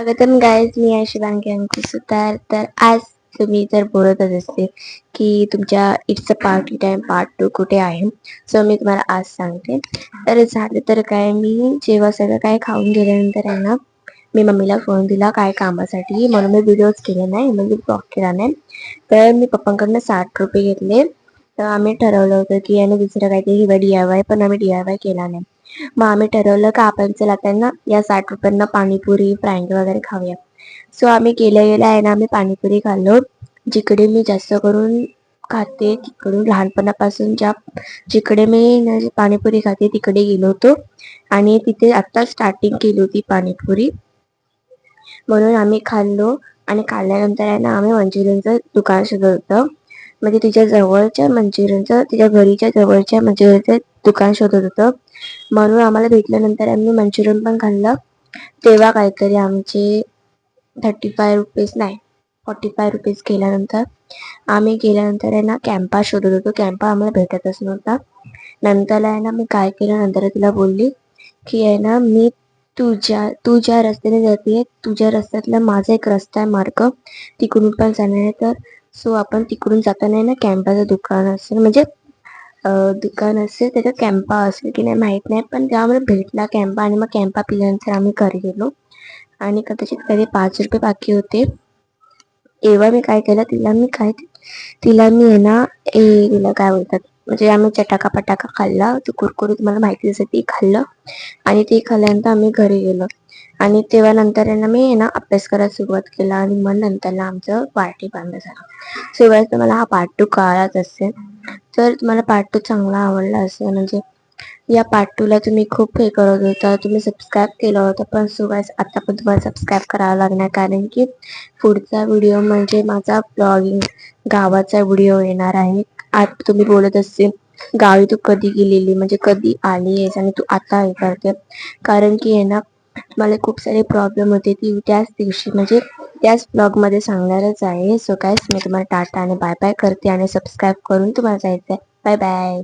स्वागतम गाईज, मी आहे शिवांगी अंकुश सुतार. तर आज तुम्ही जर बोलतच असते की तुमच्या it's a party time part 2 कुठे आहे, सो मी तुम्हाला आज सांगते. तर झालं तर काय, मी जेव्हा सगळं काय खाऊन गेल्यानंतर आहे ना, मी मम्मीला फोन दिला काय कामासाठी, म्हणून मी व्हिडिओज केले नाही, म्हणजे ब्लॉग केला नाही. तर मी पप्पांकडनं 60 रुपये घेतले. तर आम्ही ठरवलं होतं की याने दुसरं काहीतरी DIY, पण आम्ही DIY केला नाही. मग आम्ही ठरवलं का आपण चला त्यांना या 60 रुपयांना पाणीपुरी फ्राईंग वगैरे खाऊया. सो आम्ही गेल्या आहे ना, आम्ही पाणीपुरी खाल्लो. जिकडे मी जास्त करून खाते तिकडून लहानपणापासून जिकडे मी पाणीपुरी खाते तिकडे गेलो होतो आणि तिथे आत्ता स्टार्टिंग केली होती पाणीपुरी, म्हणून आम्ही खाल्लो. आणि खाल्ल्यानंतर आहे ना, आम्ही मंचुरियनचं दुकान शोधत होतं, म्हणजे तिच्या घरीच्या जवळच्या मंचुरियनचं दुकान शोधत होतं. म्हणून आम्हाला भेटल्यानंतर आम्ही मंचुरियन पण खाल्लं. तेव्हा काहीतरी आमचे 35 रुपीज नाही 45 रुपीज केल्यानंतर आम्ही गेल्यानंतर आहे ना कॅम्पा शोधत होतो. कॅम्पा आम्हाला भेटतच नव्हता. नंतर आहे ना मी काय केलं, नंतर तिला बोलली की आहे ना, मी तू ज्या रस्त्याने जाते तुझ्या रस्त्यातला माझा एक रस्ता आहे मार्ग, तिकडून पण जाणार आहे. तर सो आपण तिकडून जाताना आहे ना कॅम्पाचं दुकान असेल, म्हणजे दुकान असेल त्याच्यात कॅम्पा असेल की नाही माहीत नाही, पण त्यामुळे भेटला कॅम्पा. आणि मग कॅम्पा पिल्यानंतर आम्ही घरी गेलो आणि कदाचित कधी 5 रुपये बाकी होते. तेव्हा मी काय केलं, तिला मी आहे ना तिला काय बोलतात, म्हणजे आम्ही चटाका पटाका खाल्ला, तो कुरकुरी तुम्हाला माहिती असेल ती खाल्लं. आणि ते खाल्ल्यानंतर आम्ही घरी गेलो आणि तेव्हा नंतर आहे ना मी आहे ना अभ्यास करायला सुरुवात केला. आणि मग नंतरला आमचं पार्टी बांधलं झालं. शिवाय तुम्हाला हा पार्ट 2 कळालाच असेल. तर तुम्हाला पार्ट 2 चांगला आवडला असेल, म्हणजे या पार्ट 2 ला तुम्ही खूप हे करत होता, तुम्ही सबस्क्राईब केलं होतं, पण सुगास आता पण तुम्हाला सबस्क्राईब करावं लागणार, कारण की पुढचा व्हिडिओ म्हणजे माझा ब्लॉगिंग गावाचा व्हिडिओ येणार आहे. आज तुम्ही बोलत असेल गावी तू कधी गेलेली, म्हणजे कधी आली आहेस आणि तू आता हे करते, कारण की आहे ना मला खूप सारे प्रॉब्लेम होते, ती त्याच दिवशी म्हणजे त्याच ब्लॉगमध्ये सांगणारच आहे. सो गाईस, मी तुम्हाला टाटा आणि बाय बाय करते आणि सबस्क्राईब करून तुम्हाला जायचं आहे. Bye bye.